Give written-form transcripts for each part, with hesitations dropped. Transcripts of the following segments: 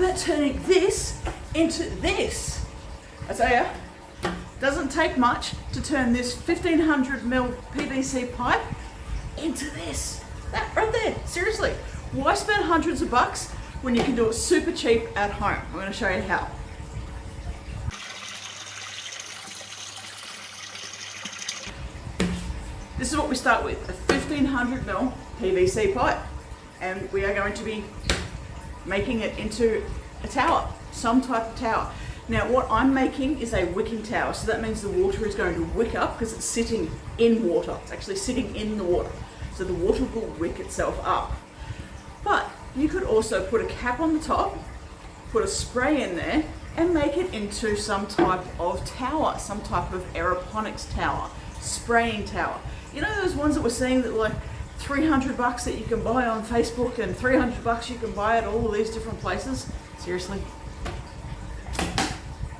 about turning this into this? I tell you, doesn't take much to turn this 1500 ml PVC pipe into this. That right there, seriously. Why spend hundreds of bucks when you can do it super cheap at home? I'm going to show you how. This is what we start with, a 1500 ml PVC pipe. And we are going to be making it into a tower, some type of tower. Now what I'm making is a wicking tower, so that means the water is going to wick up because it's sitting in water. It's actually sitting in the water. So the water will wick itself up. But you could also put a cap on the top, put a spray in there, and make it into some type of tower, some type of aeroponics tower, spraying tower. You know those ones that we're seeing that like 300 bucks that you can buy on Facebook and 300 bucks you can buy at all of these different places? Seriously?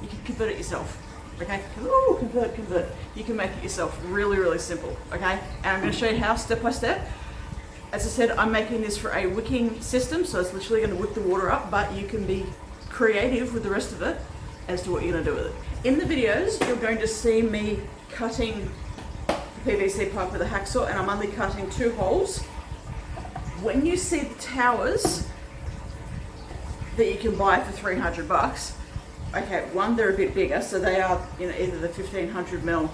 You can convert it yourself, okay? Ooh, convert. You can make it yourself really, really simple, okay? And I'm going to show you how step by step. As I said, I'm making this for a wicking system, so it's literally going to wick the water up, but you can be creative with the rest of it as to what you're going to do with it. In the videos, you're going to see me cutting the PVC pipe with a hacksaw, and I'm only cutting 2 holes. When you see the towers that you can buy for 300 bucks, okay, one, they're a bit bigger, so they are, you know, either the 1500 ml,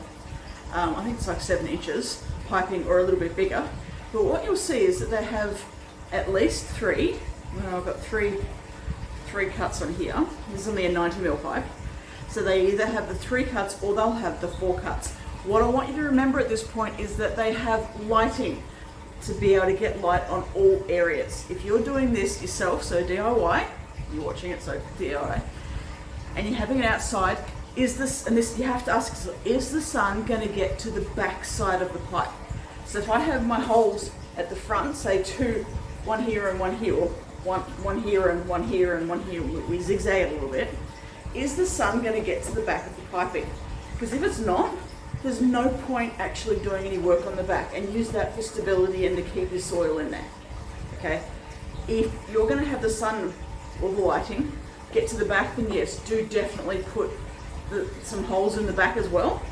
I think it's like 7 inches piping, or a little bit bigger. But what you'll see is that they have at least 3. Well, I've got three cuts on here. This is only a 90 ml pipe. So they either have the 3 cuts or they'll have the 4 cuts. What I want you to remember at this point is that they have lighting to be able to get light on all areas. If you're doing this yourself, so DIY, you're watching it, so DIY, and you're having it outside, is this, and this you have to ask yourself, is the sun going to get to the back side of the pipe? So if I have my holes at the front, say 2, one here and one here, or one here and one here and one here, we zigzag it a little bit, is the sun going to get to the back of the piping? Because if it's not, there's no point actually doing any work on the back, and use that for stability and to keep your soil in there, okay? If you're going to have the sun or the lighting get to the back, then yes, do definitely put some holes in the back as well.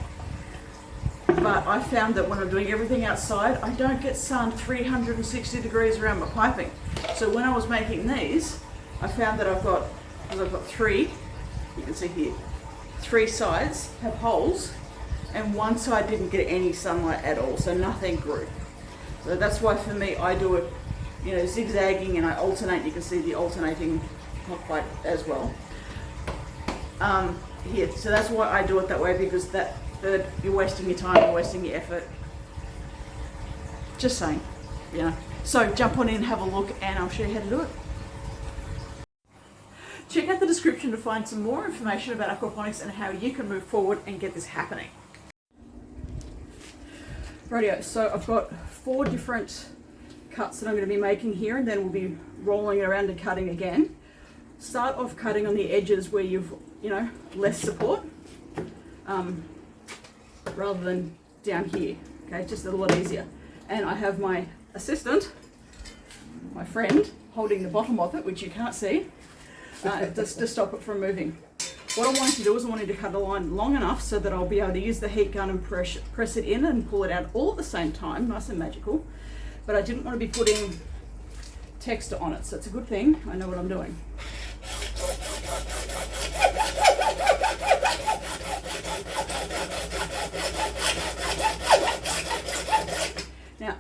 But I found that when I'm doing everything outside, I don't get sun 360 degrees around my piping. So when I was making these, I found that I've got 3, you can see here, 3 sides have holes, and one side didn't get any sunlight at all, so nothing grew. So that's why for me, I do it, you know, zigzagging, and I alternate. You can see the alternating hot pipe as well. Here, so that's why I do it that way, because you're wasting your time, you're wasting your effort. Just saying, you know. So jump on in, have a look, and I'll show you how to do it. Check out the description to find some more information about aquaponics and how you can move forward and get this happening. Rightio, so I've got 4 different cuts that I'm going to be making here, and then we'll be rolling it around and cutting again. Start off cutting on the edges where you've, you know, less support, rather than down here, okay, just a lot easier. And I have my assistant, my friend, holding the bottom of it, which you can't see, just to stop it from moving. What I wanted to do is I wanted to cut a line long enough so that I'll be able to use the heat gun and press it in and pull it out all at the same time, nice and magical. But I didn't want to be putting texture on it, so it's a good thing I know what I'm doing. Now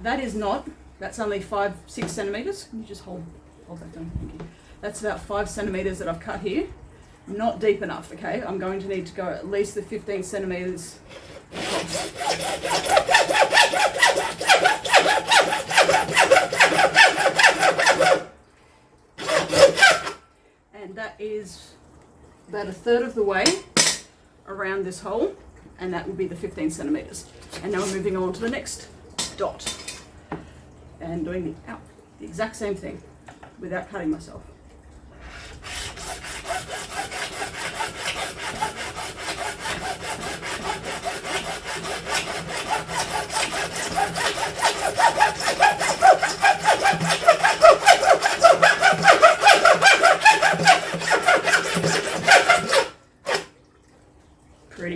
that's only 5-6 centimeters. Can you just hold that down? Thank you. That's about 5 centimeters that I've cut here. Not deep enough, okay? I'm going to need to go at least the 15 centimeters across. And that is about 1/3 of the way around this hole, and that will be the 15 centimeters. And now we're moving on to the next dot and doing the exact same thing without cutting myself.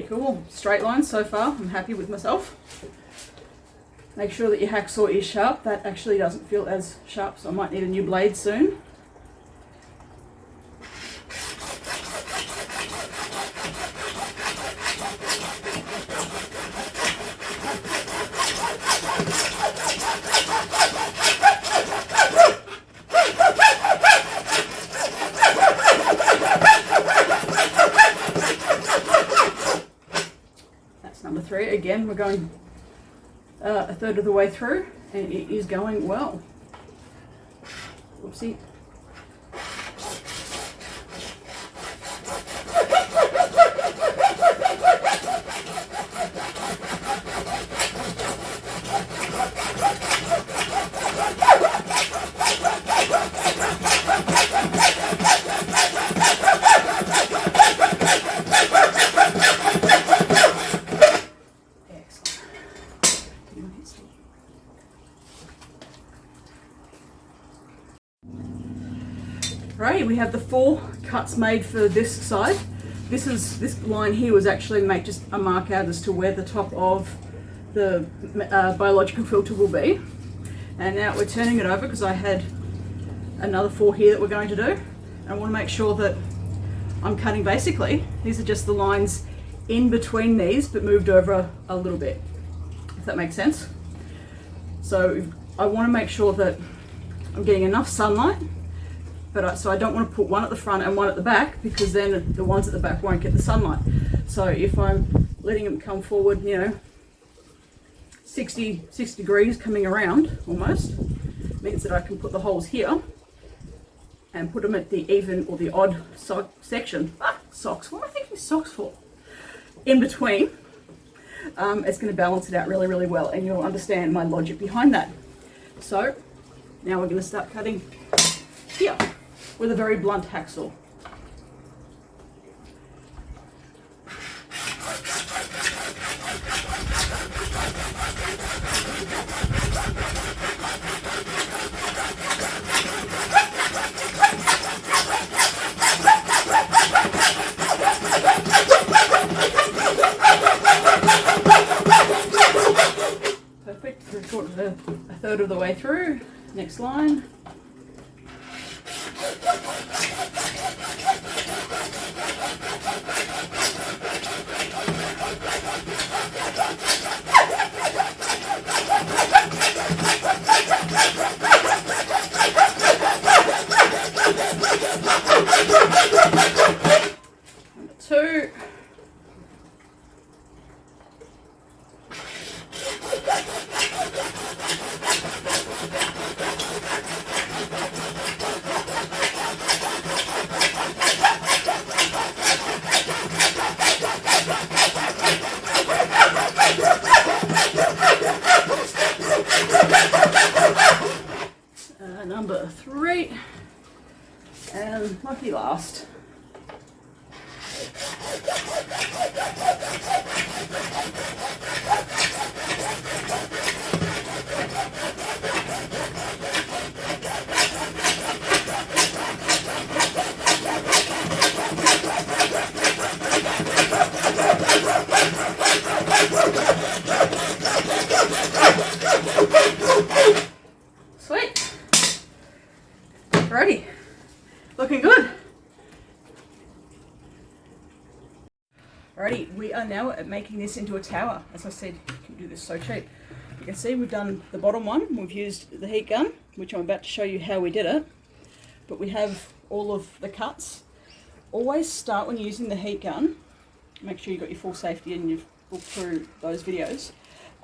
cool. Straight lines so far. I'm happy with myself. Make sure that your hacksaw is sharp. That actually doesn't feel as sharp, so I might need a new blade soon. Number 3, again, we're going a third of the way through, and it is going well. Whoopsie. Right, we have the 4 cuts made for this side. This line here was actually make just a mark out as to where the top of the biological filter will be. And now we're turning it over because I had another 4 here that we're going to do. And I want to make sure that I'm cutting basically. These are just the lines in between these, but moved over a little bit, if that makes sense. So I want to make sure that I'm getting enough sunlight. So I don't want to put one at the front and one at the back, because then the ones at the back won't get the sunlight. So if I'm letting them come forward, you know, 60 degrees coming around almost, means that I can put the holes here and put them at the even or the odd section. Socks, what am I thinking socks for? In between. It's going to balance it out really, really well, and you'll understand my logic behind that. So now we're going to start cutting here with a very blunt hacksaw. Perfect, a third of the way through. Next line. Number 2. Number 3, and lucky last. Sweet. Alrighty, looking good. Alrighty, we are now making this into a tower. As I said, you can do this so cheap. You can see we've done the bottom one. We've used the heat gun, which I'm about to show you how we did it. But we have all of the cuts. Always start when you're using the heat gun. Make sure you've got your full safety and you've looked through those videos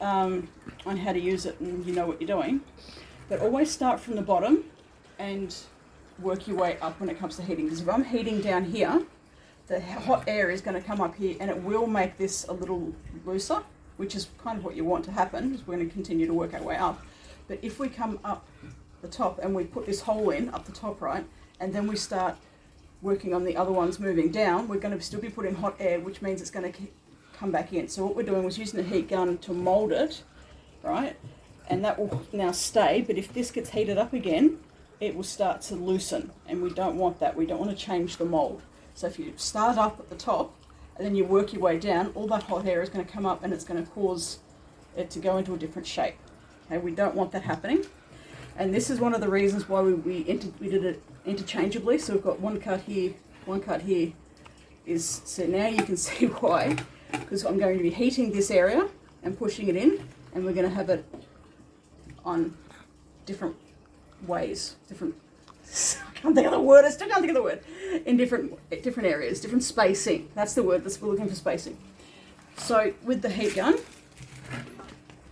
on how to use it and you know what you're doing. But always start from the bottom and work your way up when it comes to heating. Because if I'm heating down here, the hot air is going to come up here and it will make this a little looser, which is kind of what you want to happen, because we're going to continue to work our way up. But if we come up the top and we put this hole in up the top, right, and then we start working on the other ones moving down, we're going to still be putting hot air, which means it's going to come back in. So what we're doing was using the heat gun to mold it, right, and that will now stay. But if this gets heated up again, it will start to loosen, and we don't want that. We don't want to change the mold. So if you start up at the top and then you work your way down, all that hot air is going to come up and it's going to cause it to go into a different shape. Okay, we don't want that happening. And this is one of the reasons why we did it interchangeably. So we've got one cut here, so now you can see why, because I'm going to be heating this area and pushing it in, and we're going to have it on different ways, I can't think of the word, I still can't think of the word, in different areas, different spacing. That's the word, we're looking for spacing. So with the heat gun,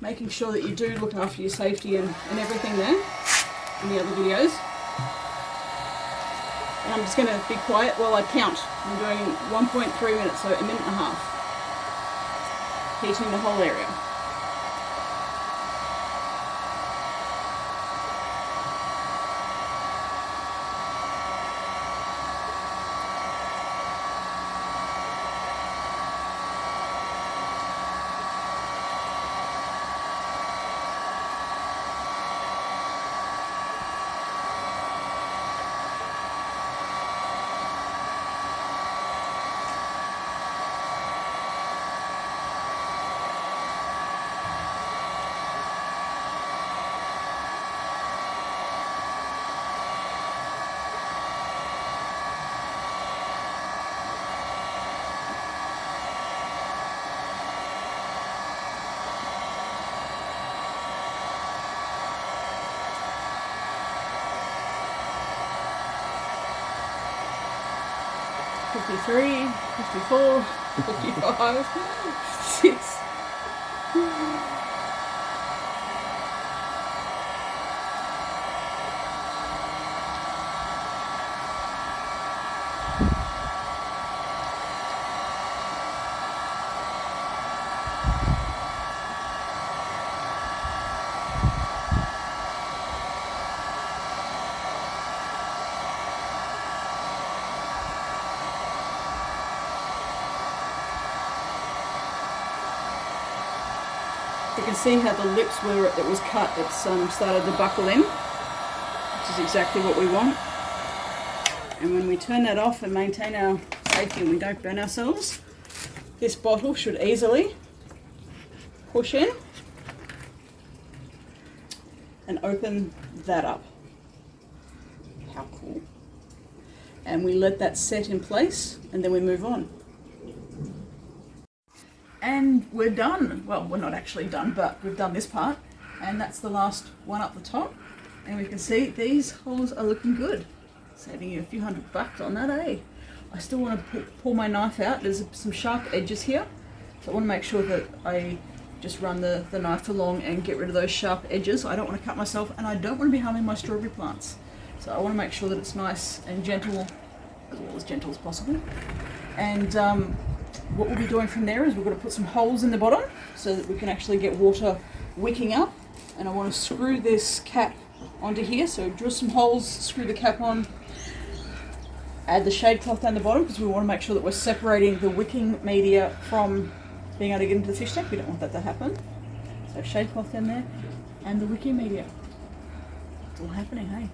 making sure that you do look after your safety and everything there in the other videos. And I'm just going to be quiet while I count. I'm doing 1.3 minutes, so a minute and a half, heating the whole area. $53, $54, $55, $56. You can see how the lips where it was cut, it's started to buckle in, which is exactly what we want. And when we turn that off and maintain our safety and we don't burn ourselves, this bottle should easily push in and open that up. How cool. And we let that set in place and then we move on. And we're done. Well, we're not actually done, but we've done this part. And that's the last one up the top. And we can see these holes are looking good. Saving you a few $100 on that, eh? I still want to pull my knife out. There's some sharp edges here. So I want to make sure that I just run the knife along and get rid of those sharp edges. I don't want to cut myself and I don't want to be harming my strawberry plants. So I want to make sure that it's nice and gentle, as well as gentle as possible. And what we'll be doing from there is we're going to put some holes in the bottom so that we can actually get water wicking up. And I want to screw this cap onto here. So drill some holes, screw the cap on, add the shade cloth down the bottom because we want to make sure that we're separating the wicking media from being able to get into the fish tank. We don't want that to happen. So shade cloth down there and the wicking media. It's all happening, hey?